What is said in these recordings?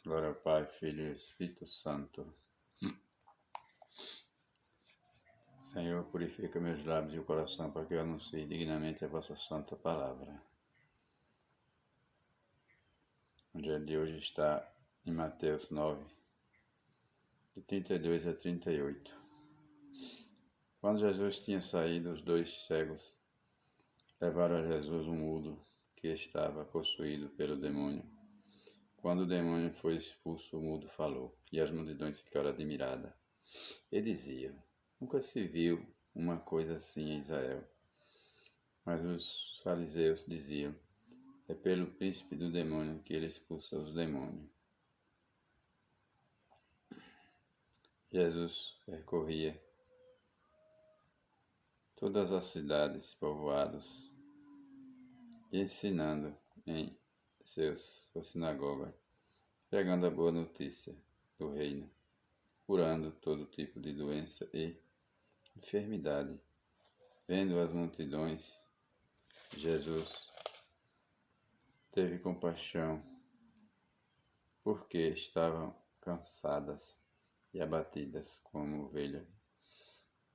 Glória ao Pai, Filho e Espírito Santo. Senhor, purifica meus lábios e o coração para que eu anuncie dignamente a vossa santa palavra. O dia de hoje está em Mateus 9, de 32 a 38. Quando Jesus tinha saído, os 2 cegos levaram a Jesus um mudo que estava possuído pelo demônio. Quando o demônio foi expulso, o mudo falou, e as multidões ficaram admiradas. E diziam: nunca se viu uma coisa assim em Israel. Mas os fariseus diziam: é pelo príncipe do demônio que ele expulsa os demônios. Jesus percorria todas as cidades, povoados, ensinando em sua sinagoga, pregando a boa notícia do reino, curando todo tipo de doença e enfermidade. Vendo as multidões, Jesus teve compaixão, porque estavam cansadas e abatidas como ovelhas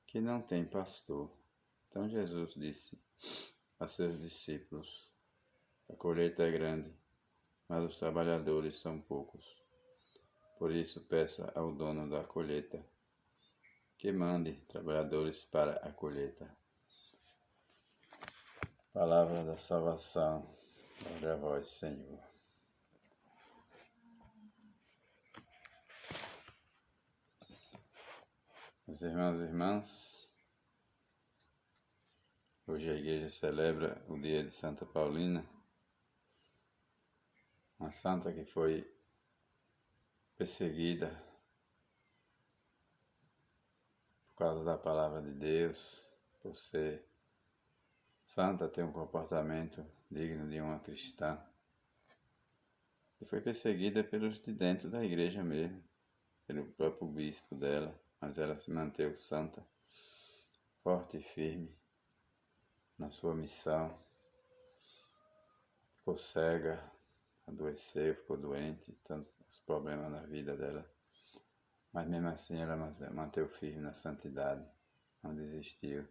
que não têm pastor. Então Jesus disse a seus discípulos: a colheita é grande, mas os trabalhadores são poucos. Por isso peça ao dono da colheita que mande trabalhadores para a colheita. Palavra da salvação. Glória a vós, Senhor. Meus irmãos e irmãs, hoje a igreja celebra o dia de Santa Paulina, uma santa que foi perseguida por causa da palavra de Deus, por ser santa, ter um comportamento digno de uma cristã. E foi perseguida pelos de dentro da igreja mesmo, pelo próprio bispo dela, mas ela se manteve santa, forte e firme na sua missão. Ficou cega, adoeceu, ficou doente, tantos problemas na vida dela. Mas mesmo assim ela manteve firme na santidade, não desistiu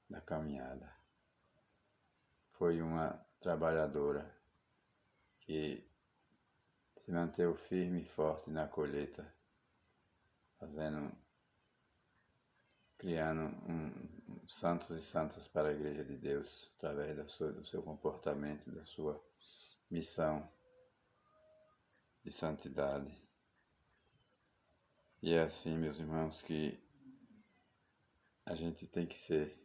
da caminhada. Foi uma trabalhadora que se manteve firme e forte na colheita, criando santos e santas para a Igreja de Deus, através do seu comportamento, da sua missão de santidade. E é assim, meus irmãos, que a gente tem que ser,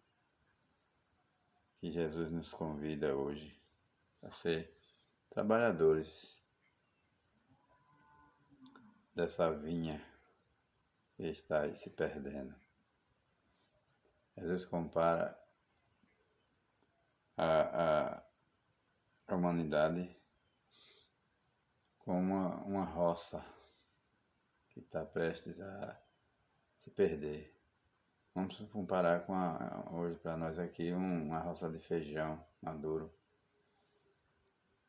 que Jesus nos convida hoje a ser trabalhadores dessa vinha que está aí se perdendo. Jesus compara a humanidade com uma roça que está prestes a se perder. Vamos comparar com hoje para nós aqui uma roça de feijão maduro.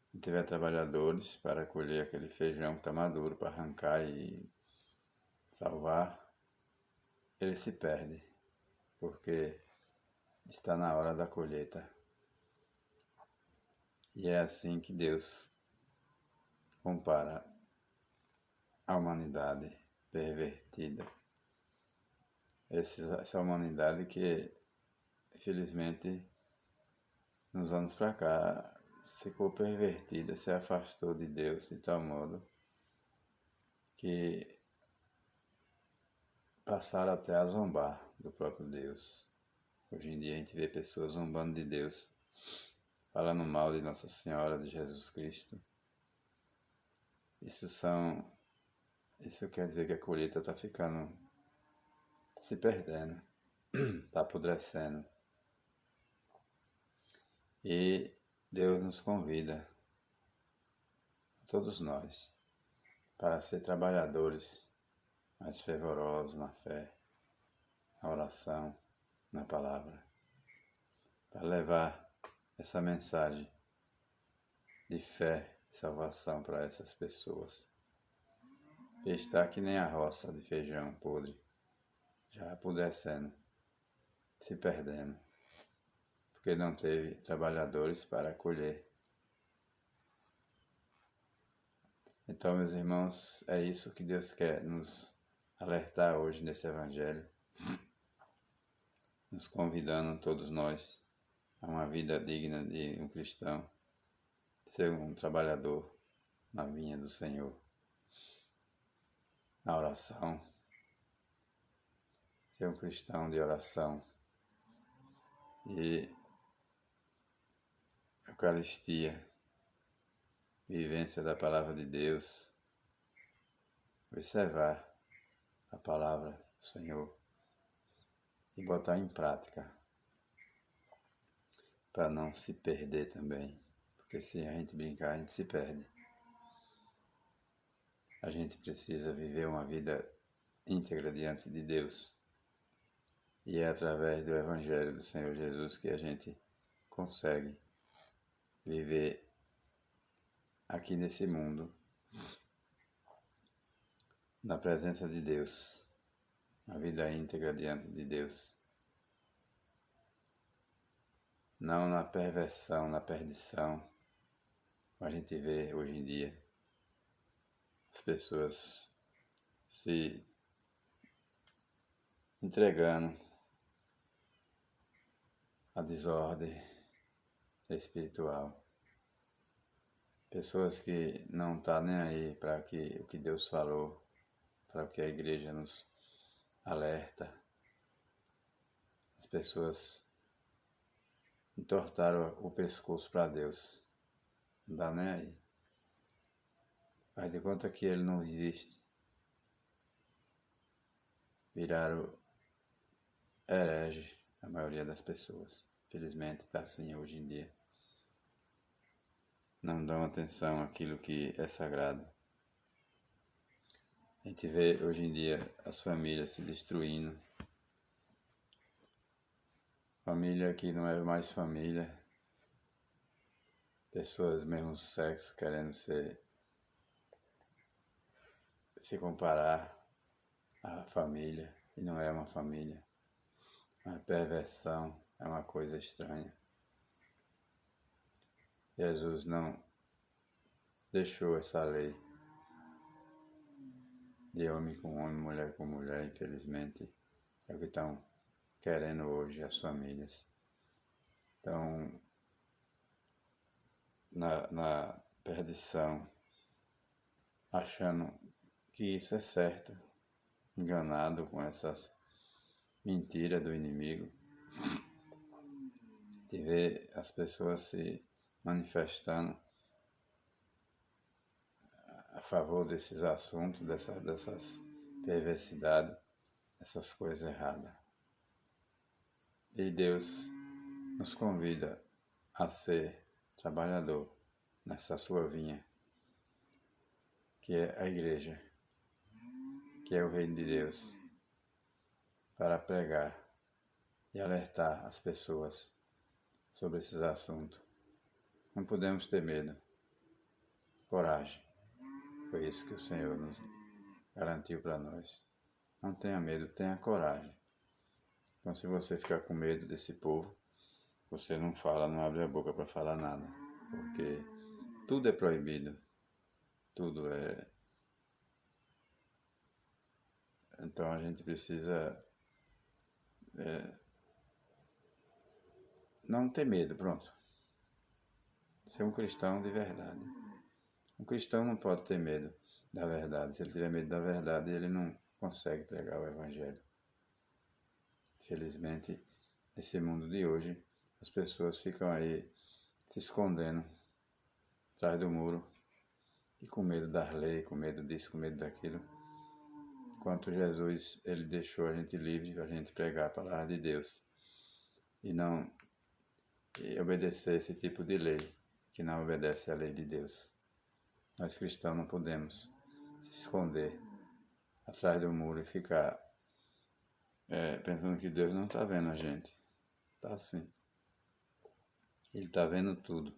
Se tiver trabalhadores para colher aquele feijão que está maduro, para arrancar e salvar, ele se perde, porque está na hora da colheita. E é assim que Deus compara a humanidade pervertida. Essa humanidade que, infelizmente, nos anos para cá, ficou pervertida, se afastou de Deus de tal modo que passaram até a zombar do próprio Deus. Hoje em dia a gente vê pessoas zombando de Deus, falando mal de Nossa Senhora, de Jesus Cristo. Isso quer dizer que a colheita está se perdendo, está apodrecendo. E Deus nos convida, todos nós, para ser trabalhadores mais fervorosos na fé, na oração, na palavra, para levar essa mensagem de fé e salvação para essas pessoas. está que nem a roça de feijão podre, já apodrecendo, se perdendo, porque não teve trabalhadores para colher. Então, meus irmãos, é isso que Deus quer nos alertar hoje nesse Evangelho, nos convidando todos nós a uma vida digna de um cristão, ser um trabalhador na vinha do Senhor, na oração, ser um cristão de oração e Eucaristia, vivência da Palavra de Deus, observar a Palavra do Senhor e botar em prática, para não se perder também, porque se a gente brincar, a gente se perde. A gente precisa viver uma vida íntegra diante de Deus, e é através do Evangelho do Senhor Jesus que a gente consegue viver aqui nesse mundo, na presença de Deus, uma vida íntegra diante de Deus. Não na perversão, na perdição, como a gente vê hoje em dia, as pessoas se entregando à desordem espiritual. Pessoas que não estão nem aí para o que Deus falou, para o que a igreja nos alerta. As pessoas entortaram o pescoço para Deus, não dá nem aí. Faz de conta que Ele não existe. Viraram herege a maioria das pessoas. Infelizmente está assim hoje em dia. Não dão atenção àquilo que é sagrado. A gente vê hoje em dia as famílias se destruindo. Família que não é mais família. Pessoas do mesmo sexo querendo se comparar à família, e não é uma família. A perversão é uma coisa estranha. Jesus não deixou essa lei de homem com homem, mulher com mulher, infelizmente. É o que estão querendo hoje as famílias. Então, na perdição, achando que isso é certo, enganado com essas mentiras do inimigo, de ver as pessoas se manifestando a favor desses assuntos, dessas perversidades, essas coisas erradas. E Deus nos convida a ser trabalhador nessa sua vinha, que é a igreja, que é o reino de Deus, para pregar e alertar as pessoas sobre esses assuntos. Não podemos ter medo, coragem. Foi isso que o Senhor nos garantiu para nós. Não tenha medo, tenha coragem. Então, se você ficar com medo desse povo, você não fala, não abre a boca para falar nada, porque tudo é proibido, tudo é. Então a gente precisa não ter medo, pronto. Ser um cristão de verdade. Um cristão não pode ter medo da verdade. Se ele tiver medo da verdade, ele não consegue pregar o Evangelho. Felizmente, nesse mundo de hoje, as pessoas ficam aí se escondendo atrás do muro e com medo das leis, com medo disso, com medo daquilo. Enquanto Jesus, ele deixou a gente livre para a gente pregar a palavra de Deus e não obedecer esse tipo de lei, que não obedece à lei de Deus. Nós cristãos não podemos se esconder atrás do muro e ficar pensando que Deus não está vendo a gente. Está sim. Ele está vendo tudo.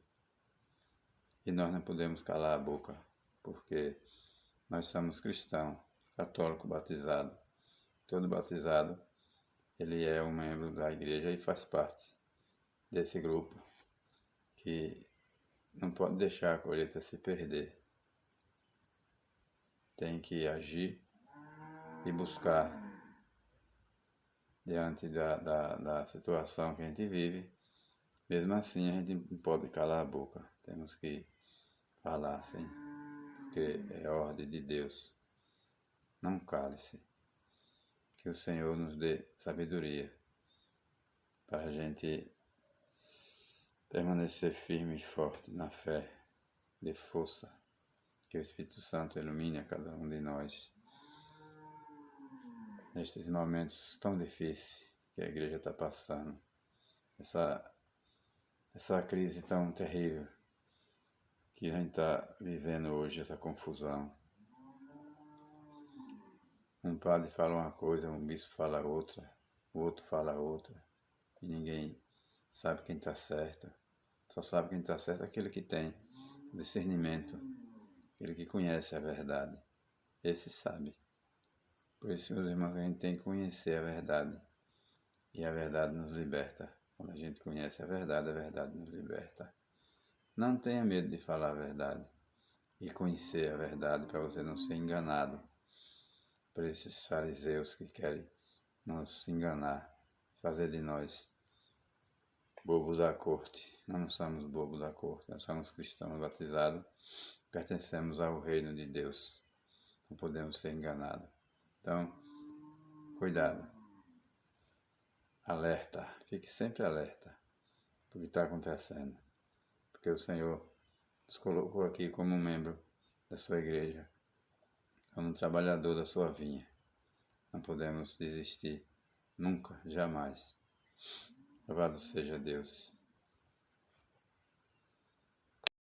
E nós não podemos calar a boca, porque Nós somos cristãos, católico batizado. Todo batizado, ele é um membro da igreja e faz parte desse grupo que não pode deixar a colheita se perder. Tem que agir e buscar diante da situação que a gente vive. Mesmo assim, a gente não pode calar a boca. Temos que falar sim, porque é ordem de Deus. Não cale-se. Que o Senhor nos dê sabedoria para a gente permanecer firme e forte na fé, de força. Que o Espírito Santo ilumine a cada um de nós nestes momentos tão difíceis que a igreja está passando. Essa crise tão terrível que a gente está vivendo hoje, essa confusão. Um padre fala uma coisa, um bispo fala outra, o outro fala outra, e ninguém sabe quem está certo. Só sabe quem está certo aquele que tem discernimento, aquele que conhece a verdade. Esse sabe. Por isso, meus irmãos, a gente tem que conhecer a verdade. E a verdade nos liberta. Quando a gente conhece a verdade nos liberta. Não tenha medo de falar a verdade e conhecer a verdade para você não ser enganado por esses fariseus que querem nos enganar, fazer de nós bobos da corte. Nós não somos bobos da corte, nós somos cristãos batizados, pertencemos ao reino de Deus. Não podemos ser enganados. Então, cuidado. Alerta, fique sempre alerta para o que está acontecendo. Porque o Senhor nos colocou aqui como membro da sua igreja, como um trabalhador da sua vinha. Não podemos desistir, nunca, jamais. Louvado seja Deus.